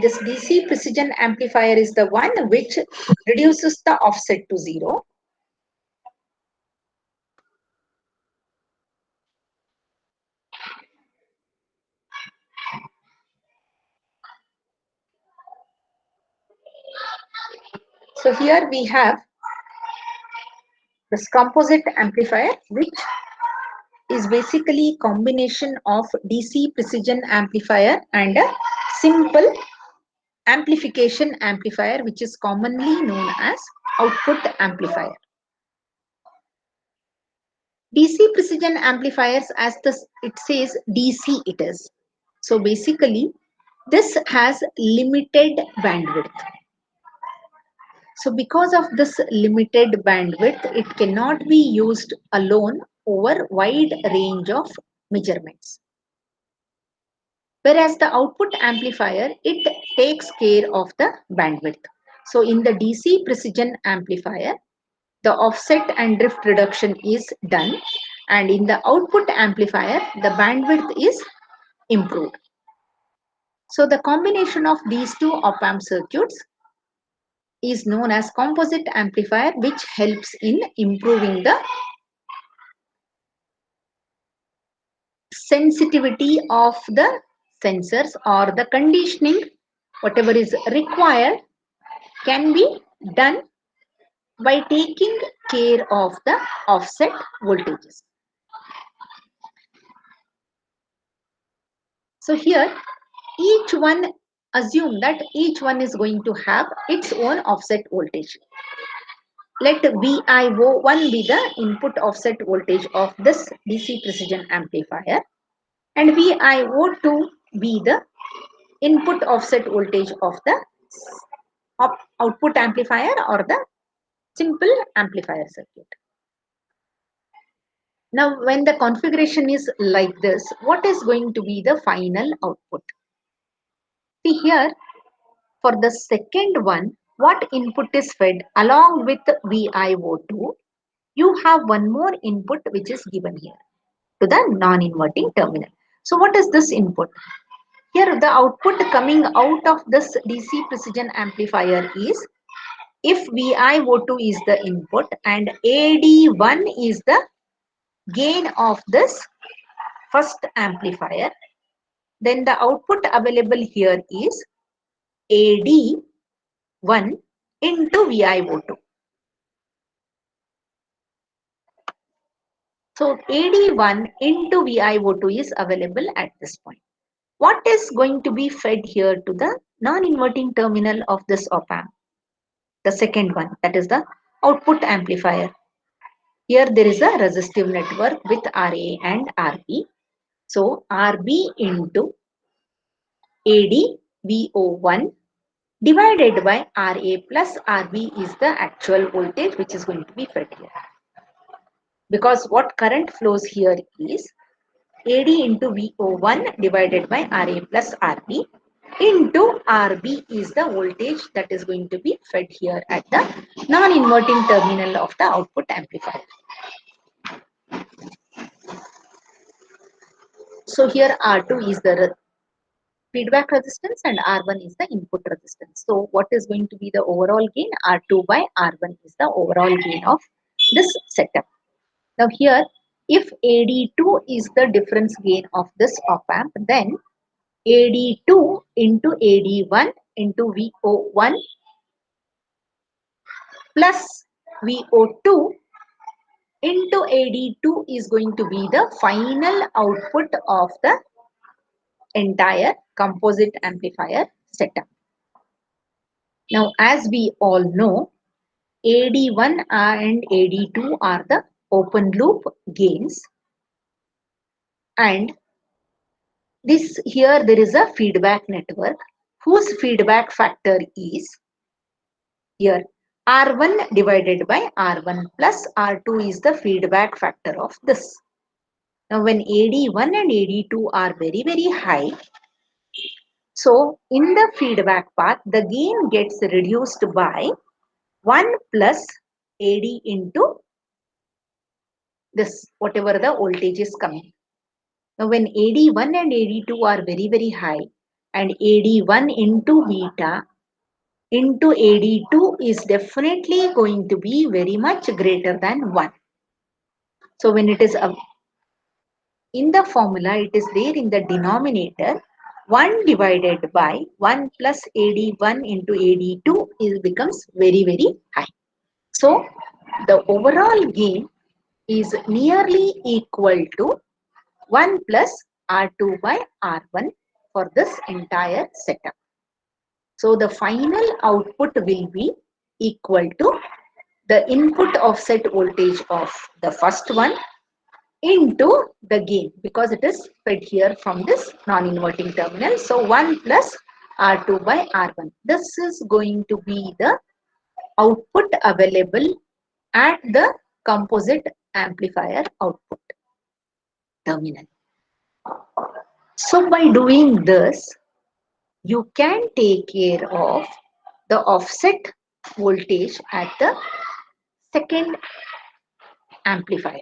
This DC precision amplifier is the one which reduces the offset to 0. So here we have this composite amplifier, which is basically combination of DC precision amplifier and a simple amplification amplifier, which is commonly known as output amplifier. DC precision amplifiers, as it says DC it is. So basically this has limited bandwidth. So because of this limited bandwidth, it cannot be used alone over wide range of measurements. Whereas the output amplifier, it takes care of the bandwidth. So in the DC precision amplifier, the offset and drift reduction is done, and in the output amplifier, the bandwidth is improved. So the combination of these two op-amp circuits is known as composite amplifier, which helps in improving the sensitivity of the sensors, or the conditioning, whatever is required can be done by taking care of the offset voltages. So here each one, assume that each one is going to have its own offset voltage. Let VIO1 be the input offset voltage of this DC precision amplifier, and VIO2 be the input offset voltage of the output amplifier or the simple amplifier circuit. Now, when the configuration is like this, what is going to be the final output? See here, for the second one, what input is fed along with VIO2? You have one more input which is given here to the non-inverting terminal. So what is this input? Here the output coming out of this DC precision amplifier is, if VIO2 is the input and AD1 is the gain of this first amplifier, then the output available here is AD1 into VIO2. So AD1 into VIO2 is available at this point. What is going to be fed here to the non-inverting terminal of this op-amp? The second one, that is the output amplifier. Here there is a resistive network with RA and RB. So RB into AdVO1 divided by RA plus RB is the actual voltage which is going to be fed here. Because what current flows here is AD into VO1 divided by RA plus RB into RB is the voltage that is going to be fed here at the non-inverting terminal of the output amplifier. So here R2 is the feedback resistance and R1 is the input resistance. So what is going to be the overall gain? R2 by R1 is the overall gain of this setup. Now here, if AD2 is the difference gain of this op-amp, then AD2 into AD1 into VO1 plus VO2 into AD2 is going to be the final output of the entire composite amplifier setup. Now, as we all know, AD1 and AD2 are the open loop gains, and this here there is a feedback network whose feedback factor is here R1 divided by R1 plus R2 is the feedback factor of this. Now when AD1 and AD2 are very, very high, so in the feedback path, the gain gets reduced by 1 plus AD into this, whatever the voltage is coming. Now when AD1 and AD2 are very, very high, and AD1 into beta into AD2 is definitely going to be very much greater than 1. So when it is in the formula, it is there in the denominator. 1 divided by 1 plus AD1 into AD2 becomes very, very high. So the overall gain is nearly equal to 1 plus R2 by R1 for this entire setup. So the final output will be equal to the input offset voltage of the first one into the gain, because it is fed here from this non-inverting terminal. So 1 plus R2 by R1. This is going to be the output available at the composite amplifier output terminal. So by doing this, you can take care of the offset voltage at the second amplifier.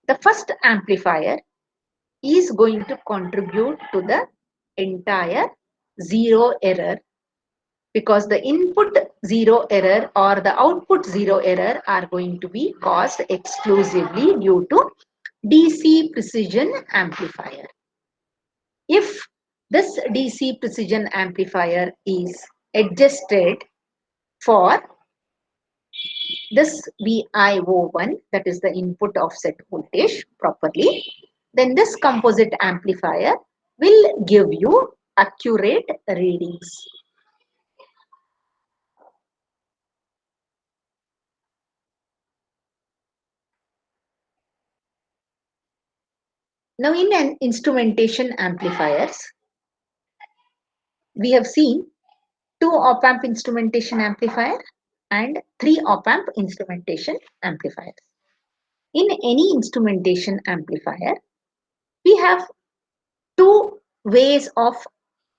The first amplifier is going to contribute to the entire zero error, because the input zero error or the output zero error are going to be caused exclusively due to DC precision amplifier. If this DC precision amplifier is adjusted for this VIO1, that is the input offset voltage, properly, then this composite amplifier will give you accurate readings. Now in an instrumentation amplifiers, we have seen 2 op-amp instrumentation amplifier and 3 op-amp instrumentation amplifiers. In any instrumentation amplifier, we have 2 ways of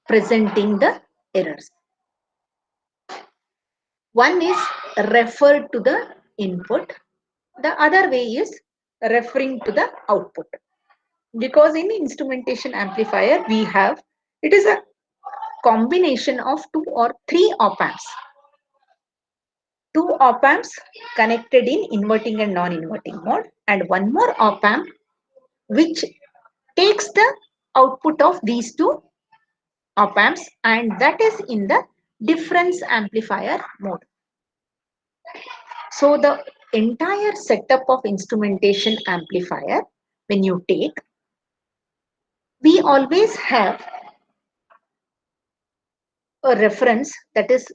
presenting the errors. One is referred to the input, the other way is referring to the output. Because in instrumentation amplifier, it is a combination of 2 or 3 op-amps. 2 op-amps connected in inverting and non-inverting mode, and one more op-amp which takes the output of these 2 op-amps, and that is in the difference amplifier mode. So the entire setup of instrumentation amplifier, when you take, we always have a reference, that is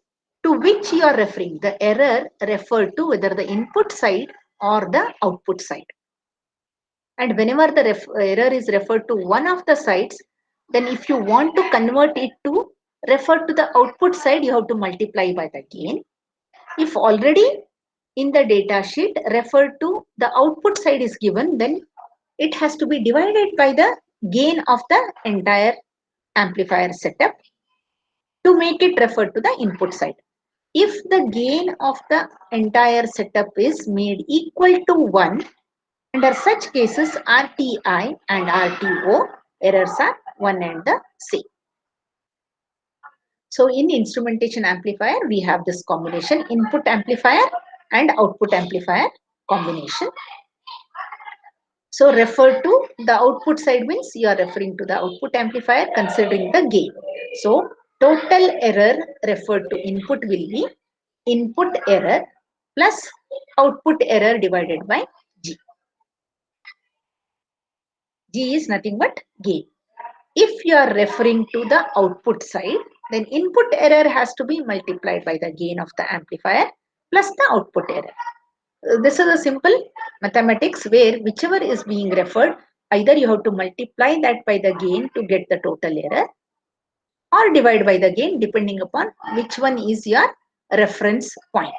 to which you are referring. The error referred to whether the input side or the output side. And whenever the error is referred to one of the sides, then if you want to convert it to refer to the output side, you have to multiply by the gain. If already in the data sheet referred to the output side is given, then it has to be divided by the gain of the entire amplifier setup to make it refer to the input side. If the gain of the entire setup is made equal to 1, under such cases RTI and RTO errors are one and the same. So in instrumentation amplifier, we have this combination, input amplifier and output amplifier combination. So refer to the output side means you are referring to the output amplifier considering the gain. So total error referred to input will be input error plus output error divided by G. G is nothing but gain. If you are referring to the output side, then input error has to be multiplied by the gain of the amplifier plus the output error. This is a simple mathematics where whichever is being referred, either you have to multiply that by the gain to get the total error, or divide by the gain depending upon which one is your reference point.